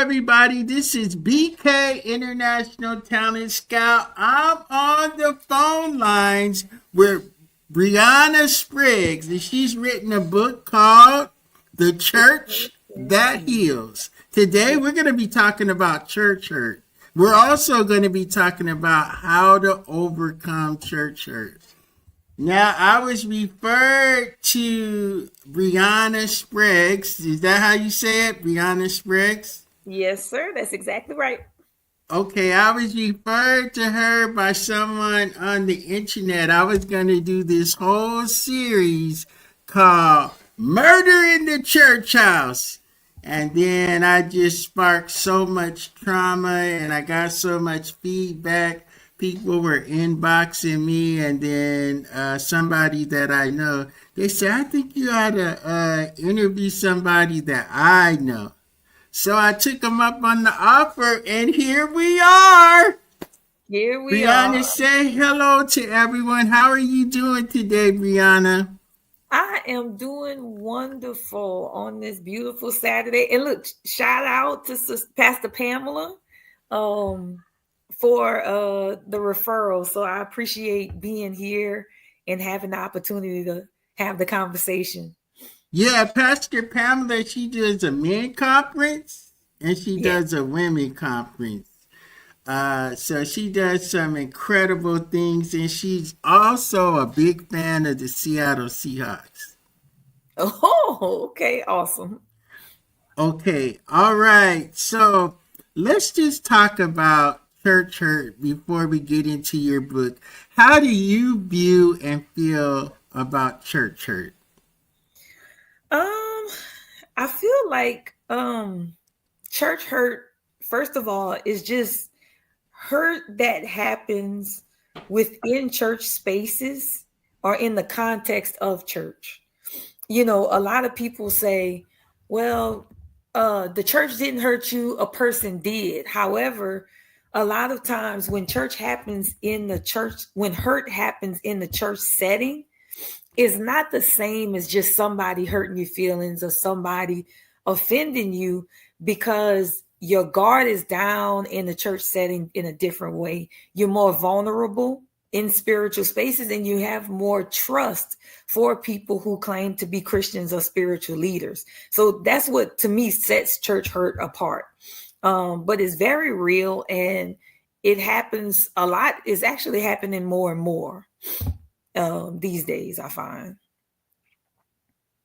everybody. This is BK International Talent Scout. I'm on the phone lines with Breanna Spriggs, and she's written a book called The Church That Heals. Today, we're going to be talking about church hurt. We're also going to be talking about how to overcome church hurt. Now, I was referred to Breanna Spriggs. Is that how you say it, Breanna Spriggs? Yes, sir. That's exactly right. Okay, I was referred to her by someone on the internet. I was going to do this whole series called Murder in the Church House. And then I just sparked so much trauma and I got so much feedback. People were inboxing me, and then somebody that I know, they said, I think you ought to interview somebody that I know. So I took them up on the offer, and here we are. Here we Breanna, are. say hello to everyone. How are you doing today, Breanna? I am doing wonderful on this beautiful Saturday. And look, shout out to Pastor Pamela for the referral. So I appreciate being here and having the opportunity to have the conversation. Yeah, Pastor Pamela, she does a men conference and she Yeah. does a women conference. So she does some incredible things, and she's also a big fan of the Seattle Seahawks. Oh, okay. Awesome. Okay, all right. So let's just talk about church hurt before we get into your book. How do you view and feel about church hurt? Um, I feel like church hurt, first of all, is just hurt that happens within church spaces or in the context of church. You know, a lot of people say, well, the church didn't hurt you, a person did. However, a lot of times when church happens in the church, when hurt happens in the church setting, is not the same as just somebody hurting your feelings or somebody offending you, because your guard is down in the church setting in a different way. You're more vulnerable in spiritual spaces and you have more trust for people who claim to be Christians or spiritual leaders. So that's what to me sets church hurt apart. But it's very real and it happens a lot. It's actually happening more and more these days, I find.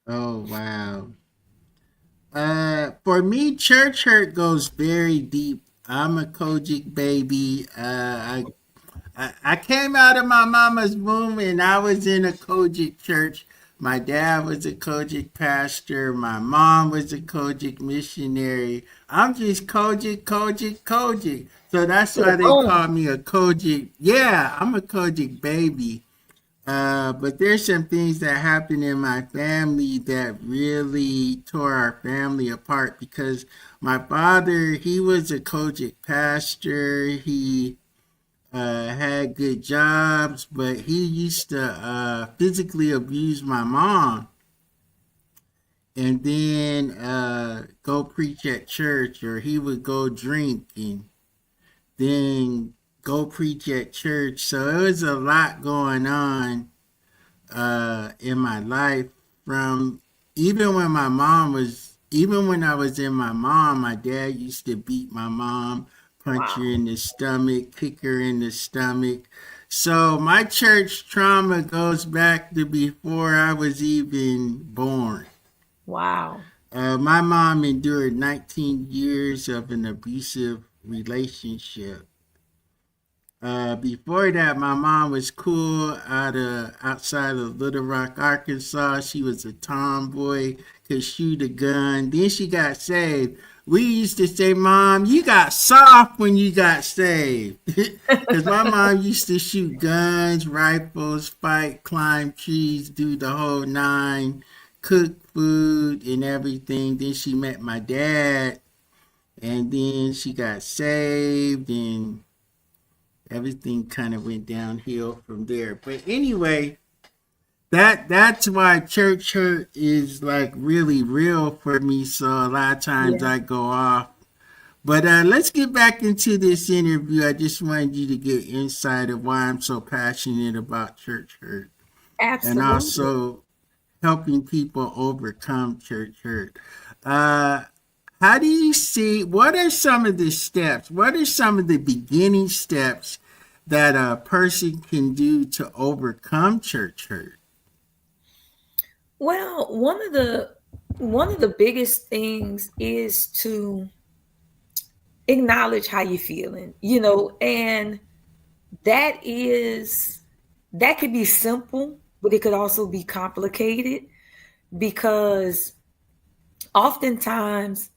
Oh, wow. For me, church hurt goes very deep. I'm a Kojic baby. I came out of my mama's womb and I was in a Kojic church. My dad was a Kojic pastor. My mom was a Kojic missionary. I'm just Kojic, Kojic, Kojic. So that's To the why they bone. call me a Kojic. Yeah, I'm a Kojic baby. But there's some things that happened in my family that really tore our family apart because my father, he was a Kojic pastor. He had good jobs, but he used to physically abuse my mom and then go preach at church, or he would go drink and then go preach at church. So it was a lot going on in my life from even when I was in my mom, my dad used to beat my mom, punch her Wow. in the stomach, kick her in the stomach. So my church trauma goes back to before I was even born. Wow. My mom endured 19 years of an abusive relationship. Before that, my mom was cool outside of Little Rock, Arkansas. She was a tomboy, could shoot a gun. Then she got saved. We used to say, Mom, you got soft when you got saved. Because my mom used to shoot guns, rifles, fight, climb trees, do the whole nine, cook food and everything. Then she met my dad, and then she got saved, and everything kind of went downhill from there. But anyway, that's why church hurt is like really real for me. So a lot of times Yeah. I go off But let's get back into this interview. I just wanted you to get insight of why I'm so passionate about church hurt and Absolutely. also helping people overcome church hurt. Uh, how do you see, what are some of the steps? What are some of the beginning steps that a person can do to overcome church hurt? Well, one of the biggest things is to acknowledge how you're feeling, and that is that could be simple, but it could also be complicated because oftentimes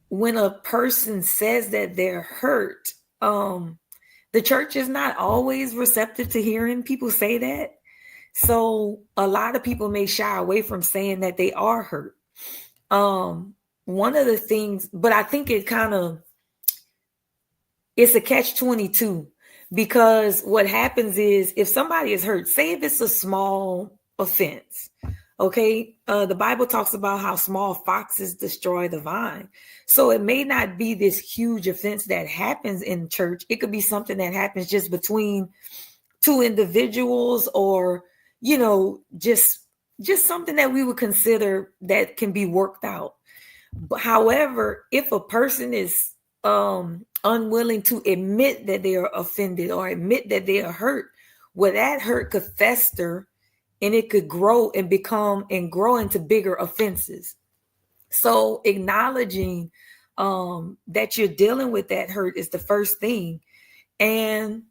when a person says that they're hurt, the church is not always receptive to hearing people say that. So a lot of people may shy away from saying that they are hurt. One of the things, but I think it's a catch-22 because what happens is if somebody is hurt, say if it's a small offense, okay, the Bible talks about how small foxes destroy the vine. So it may not be this huge offense that happens in church. It could be something that happens just between two individuals, or just something that we would consider that can be worked out. But however, if a person is unwilling to admit that they are offended or admit that they are hurt, well, that hurt could fester and it could grow and grow into bigger offenses. So acknowledging that you're dealing with that hurt is the first thing. And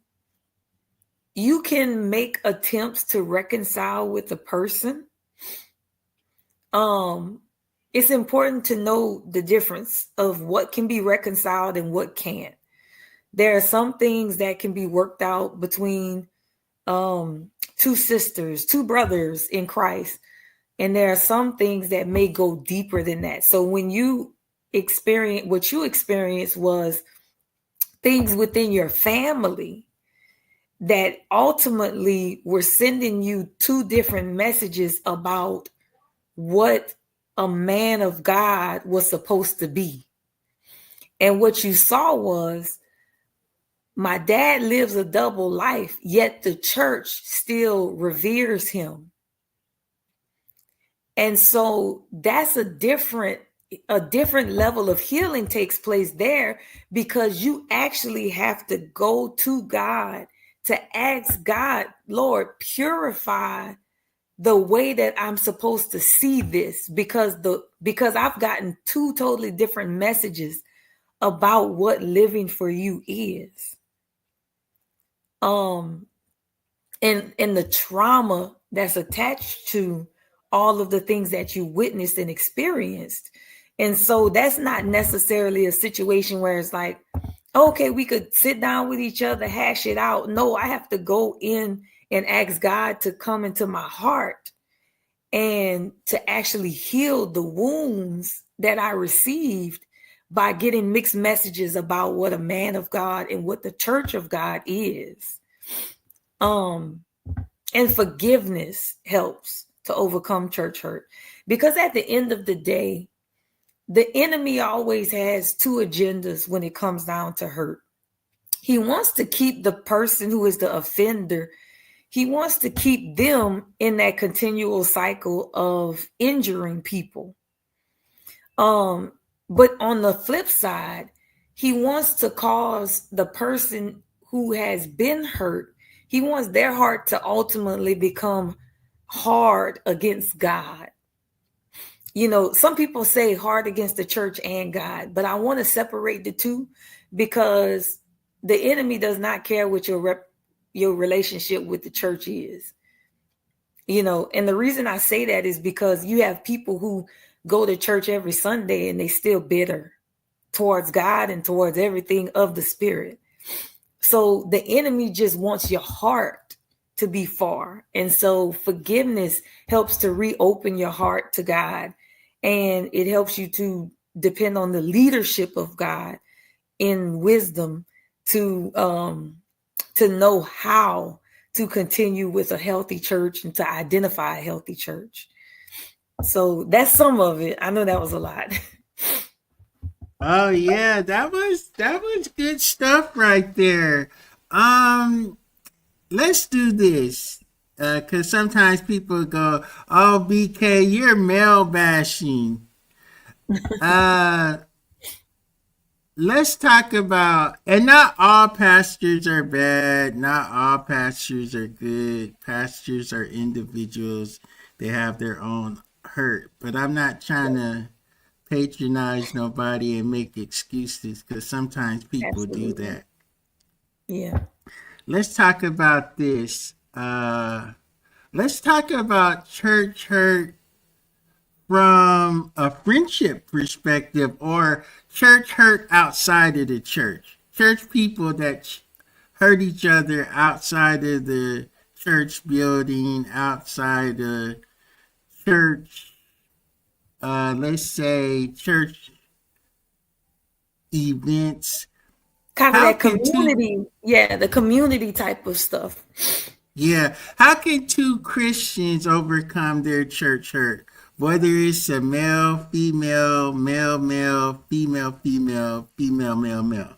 you can make attempts to reconcile with the person. It's important to know the difference of what can be reconciled and what can't. There are some things that can be worked out between two sisters, two brothers in Christ. And there are some things that may go deeper than that. So when you experience what you experienced was things within your family that ultimately were sending you two different messages about what a man of God was supposed to be. And what you saw was my dad lives a double life, yet the church still reveres him. And so that's a different level of healing takes place there, because you actually have to go to God to ask God, Lord, purify the way that I'm supposed to see this, because I've gotten two totally different messages about what living for you is. And the trauma that's attached to all of the things that you witnessed and experienced. And so that's not necessarily a situation where it's like, okay, we could sit down with each other, hash it out. No, I have to go in and ask God to come into my heart and to actually heal the wounds that I received by getting mixed messages about what a man of God and what the church of God is. And forgiveness helps to overcome church hurt, because at the end of the day, the enemy always has two agendas when it comes down to hurt. He wants to keep the person who is the offender, he wants to keep them in that continual cycle of injuring people. But on the flip side, he wants to cause the person who has been hurt, he wants their heart to ultimately become hard against God. Some people say hard against the church and God, but I want to separate the two, because the enemy does not care what your relationship with the church is. And the reason I say that is because you have people who go to church every Sunday and they still bitter towards God and towards everything of the spirit. So the enemy just wants your heart to be far. And so forgiveness helps to reopen your heart to God. And it helps you to depend on the leadership of God in wisdom to know how to continue with a healthy church and to identify a healthy church. So that's some of it. I know that was a lot. Oh yeah, that was good stuff right there. Um, let's do this. Cause sometimes people go, "Oh, BK, you're male bashing." Uh, let's talk about, and not all pastors are bad. Not all pastors are good. Pastors are individuals. They have their own hurt. But I'm not trying to patronize nobody and make excuses because sometimes people do Absolutely. that. Yeah. Let's talk about this. Let's talk about church hurt from a friendship perspective or church hurt outside of the church. Church people that hurt each other outside of the church building, outside of church, let's say church events. Kind of How that can two community, yeah, the community type of stuff. Yeah. How can two Christians overcome their church hurt? Whether it's a male, female, male, male, female, female, female, male, male.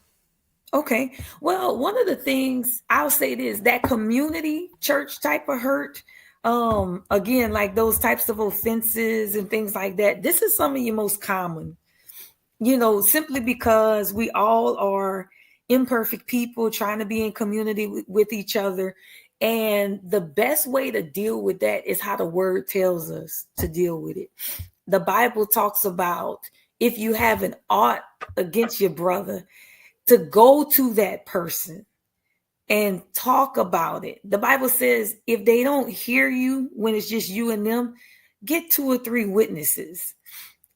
Okay. Well, one of the things I'll say this, that community church type of hurt, again, like those types of offenses and things like that, this is some of your most common, simply because we all are imperfect people trying to be in community with each other. And the best way to deal with that is how the word tells us to deal with it. The Bible talks about if you have an ought against your brother, to go to that person and talk about it. The Bible says if they don't hear you when it's just you and them, get two or three witnesses.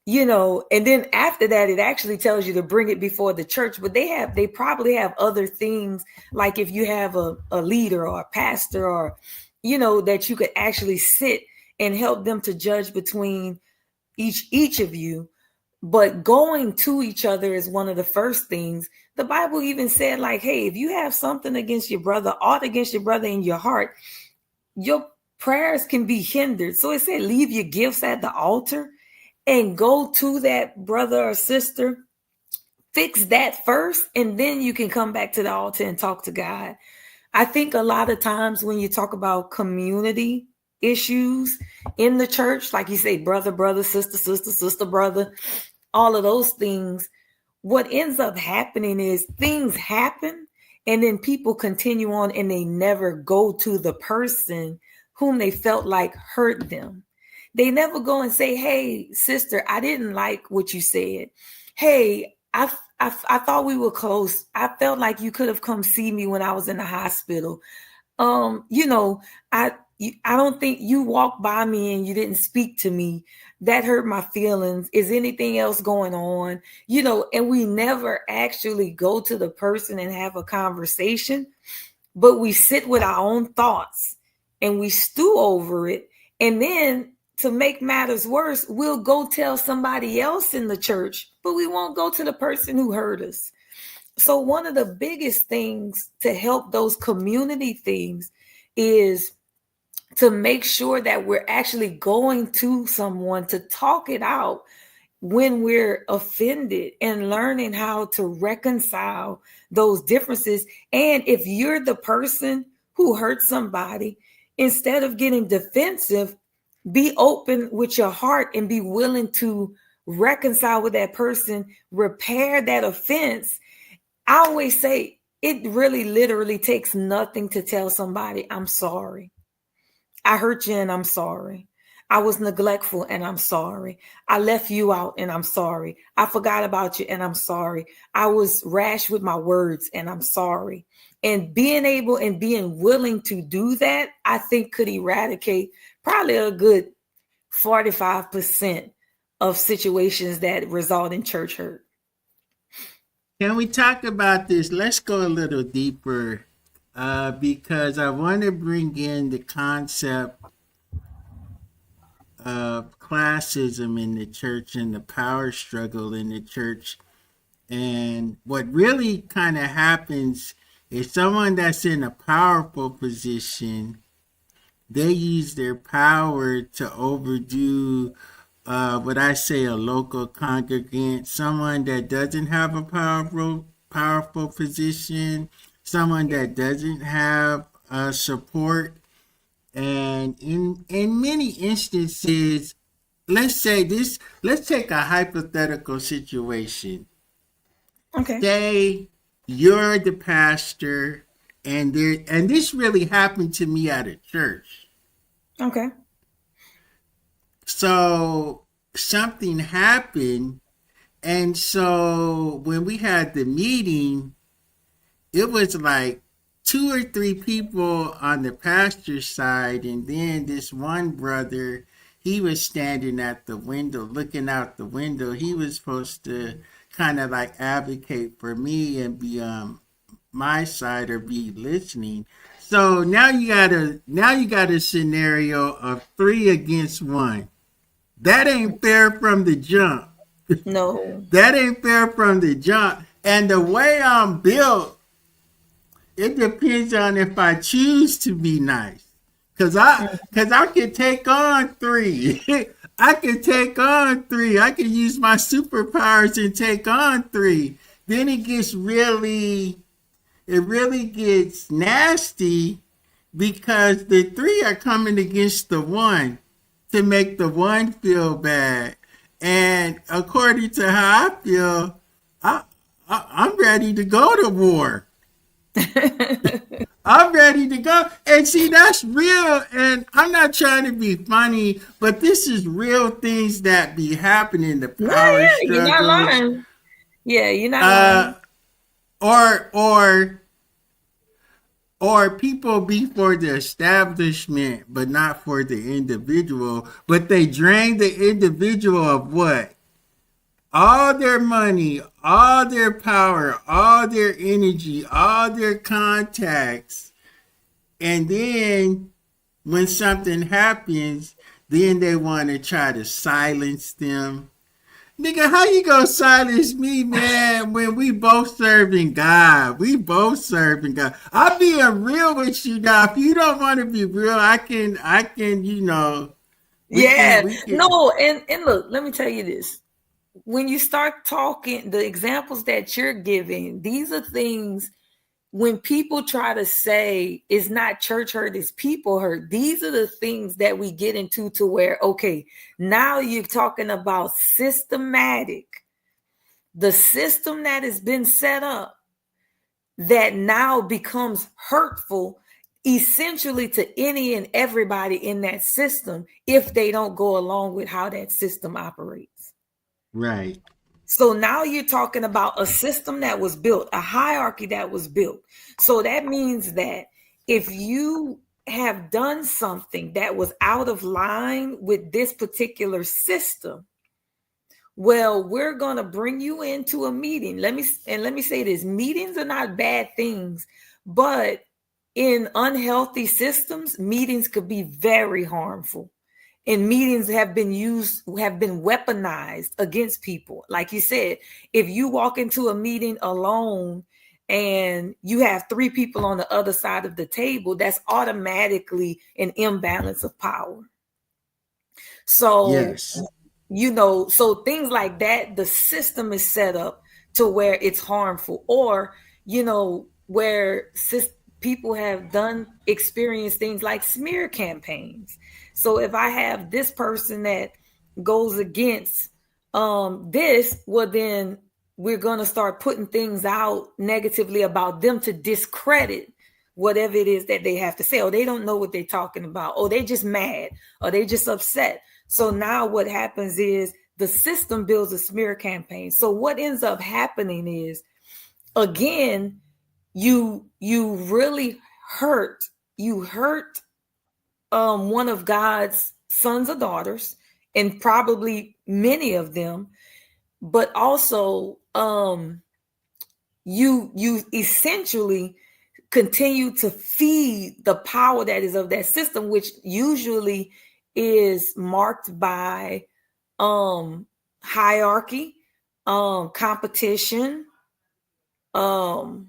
And then after that, it actually tells you to bring it before the church, but they probably have other things, like if you have a leader or a pastor or, that you could actually sit and help them to judge between each of you. But going to each other is one of the first things. The Bible even said, like, hey, if you have something against your brother, ought against your brother in your heart, your prayers can be hindered. So it said, leave your gifts at the altar and go to that brother or sister, fix that first, and then you can come back to the altar and talk to God. I think a lot of times when you talk about community issues in the church, like you say, brother, brother, sister, sister, sister, brother, all of those things, what ends up happening is things happen and then people continue on and they never go to the person whom they felt like hurt them. They never go and say, hey, sister, I didn't like what you said. Hey, I thought we were close. I felt like you could have come see me when I was in the hospital. You know, I I don't think you walked by me and you didn't speak to me. That hurt my feelings. Is anything else going on? And we never actually go to the person and have a conversation, but we sit with our own thoughts and we stew over it. And then to make matters worse, we'll go tell somebody else in the church, but we won't go to the person who hurt us. So, one of the biggest things to help those community things is to make sure that we're actually going to someone to talk it out when we're offended and learning how to reconcile those differences. And if you're the person who hurt somebody, instead of getting defensive, be open with your heart and be willing to reconcile with that person, repair that offense. I always say it really literally takes nothing to tell somebody, I'm sorry. I hurt you and I'm sorry. I was neglectful and I'm sorry. I left you out and I'm sorry. I forgot about you and I'm sorry. I was rash with my words and I'm sorry. And being able and being willing to do that, I think could eradicate probably a good 45% of situations that result in church hurt. Can we talk about this? Let's go a little deeper because I want to bring in the concept of classism in the church and the power struggle in the church. And what really kind of happens is someone that's in a powerful position, they use their power to overdo what I say, a local congregant, someone that doesn't have a powerful position, someone that doesn't have support. And in many instances, let's take a hypothetical situation. Okay. Say you're the pastor, and this really happened to me at a church. Okay. So something happened, and so when we had the meeting, it was like two or three people on the pastor's side, and then this one brother, he was standing at the window, looking out the window. He was supposed to kind of like advocate for me and be on my side or be listening. So now you got a scenario of three against one. That ain't fair from the jump. No. That ain't fair from the jump. And the way I'm built, it depends on if I choose to be nice. Cause I can take on three. I can take on three. I can use my superpowers and take on three. Then it really gets nasty because the three are coming against the one to make the one feel bad. And according to how I feel, I, I'm ready to go to war. I'm ready to go. And see, that's real. And I'm not trying to be funny, but this is real things that be happening, the Yeah, power yeah, you're not struggles, lying. Yeah, you're not uh, lying. or or or people be for the establishment, but not for the individual. But they drain the individual of what? All their money, all their power, all their energy, all their contacts. And then when something happens, then they want to try to silence them. Nigga, how you gonna silence me, man, when we both serving God? We both serving God. I'm being real with you now. If you don't want to be real, I can, Yeah. we can. No, and look, let me tell you this. When you start talking, the examples that you're giving, these are things when people try to say it's not church hurt, it's people hurt. These are the things that we get into to where, okay, now you're talking about systematic, the system that has been set up that now becomes hurtful essentially to any and everybody in that system if they don't go along with how that system operates. Right. So now you're talking about a system that was built, a hierarchy that was built. So that means that if you have done something that was out of line with this particular system, well, we're going to bring you into a meeting. Let me say this, meetings are not bad things, but in unhealthy systems, meetings could be very harmful. And meetings have been weaponized against people. Like you said, if you walk into a meeting alone and you have three people on the other side of the table, that's automatically an imbalance of power. So, Yes. so things like that, the system is set up to where it's harmful, or, where people have done experience things like smear campaigns. So if I have this person that goes against this, well, then we're going to start putting things out negatively about them to discredit whatever it is that they have to say. Or they don't know what they're talking about. Or they just mad, or they just upset. So now what happens is the system builds a smear campaign. So what ends up happening is, again, you really hurt one of God's sons or daughters, and probably many of them, but also you essentially continue to feed the power that is of that system, which usually is marked by hierarchy, competition, um,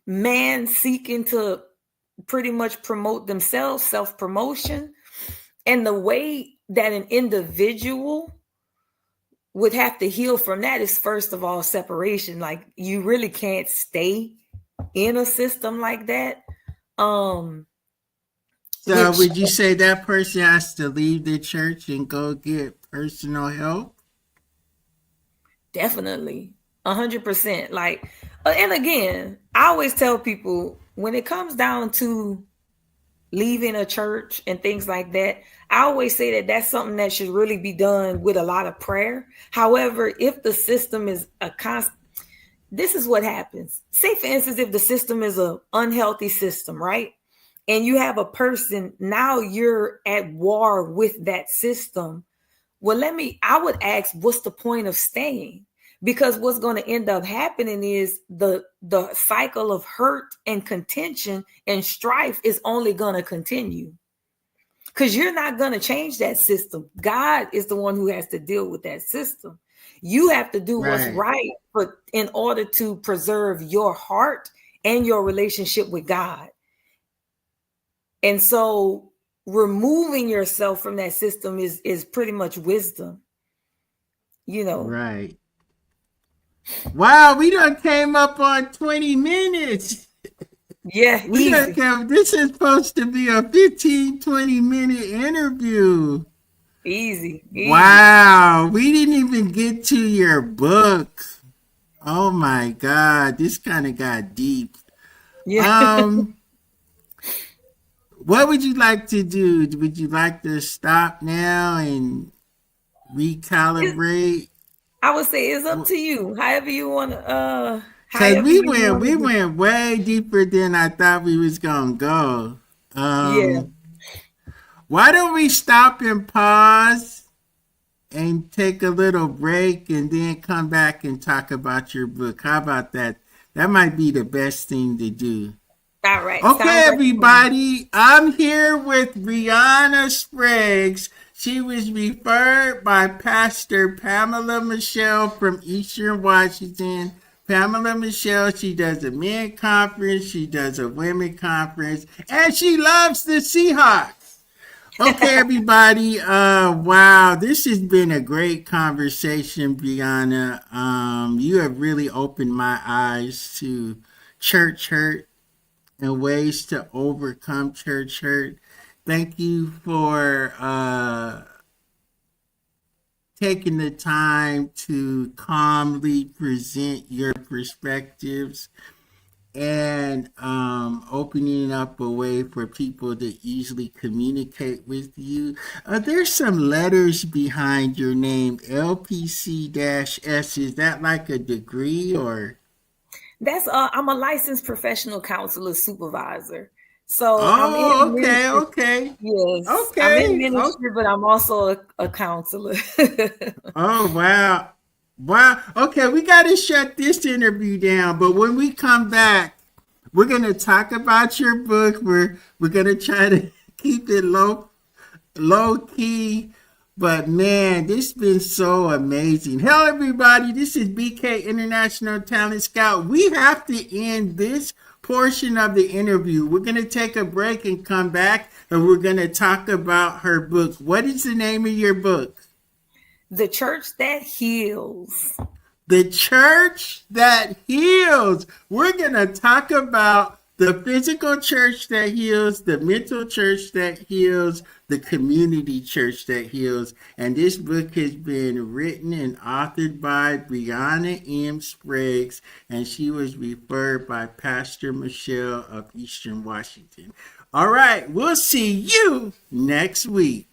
man seeking to pretty much promote themselves, self-promotion. And the way that an individual would have to heal from that is, first of all, separation. Like, you really can't stay in a system like that. Um, So which would you say that person has to leave the church and go get personal help? definitely 100%. Like, and again, I always tell people when it comes down to leaving a church and things like that, I always say that that's something that should really be done with a lot of prayer. However, if the system is a constant, this is what happens. Say, for instance, if the system is a unhealthy system, right? And you have a person, now you're at war with that system. Well, I would ask, what's the point of staying? Because what's going to end up happening is the cycle of hurt and contention and strife is only going to continue, because you're not going to change that system. God is the one who has to deal with that system. You have to do what's Right. right, but in order to preserve your heart and your relationship with God. And so removing yourself from that system is pretty much wisdom, you know. Right. Wow, we done came up on 20 minutes. Yeah, We done easy, come, this is supposed to be a 15, 20-minute interview. easy, easy. Wow, we didn't even get to your book. Oh my God, this kind of got deep. Yeah. Um, what would you like to do? Would you like to stop now and recalibrate? I would say it's up to you. However you want to Cause however you want to we do. went way deeper than I thought we was gonna go. Yeah. Why don't we stop and pause and take a little break and then come back and talk about your book? How about that? That might be the best thing to do. All right. Okay, Sounds like a plan. everybody, I'm here with Breanna Spriggs. She was referred by Pastor Pamela Michelle from Eastern Washington. Pamela Michelle, she does a men conference, she does a women conference, and she loves the Seahawks. Okay, everybody. Wow, this has been a great conversation, Brianna. You have really opened my eyes to church hurt and ways to overcome church hurt. Thank you for taking the time to calmly present your perspectives and opening up a way for people to easily communicate with you. There's some letters behind your name, LPC-S. Is that like a degree or? That's I'm a licensed professional counselor supervisor. So I'm Oh, in okay, ministry. okay, Yes, I'm in okay, okay. ministry, but I'm also a counselor. Oh, wow. Wow. Okay, we got to shut this interview down. But when we come back, we're going to talk about your book. We're going to try to keep it low key. But man, this has been so amazing. Hello, everybody. This is BK International Talent Scout. We have to end this portion of the interview. We're going to take a break and come back, and we're going to talk about her book. What is the name of your book? The church that heals. The church that heals. We're going to talk about the physical church that heals, the mental church that heals, the community church that heals. And this book has been written and authored by Breanna M. Spriggs, and she was referred by Pastor Michelle of Eastern Washington. All right, we'll see you next week.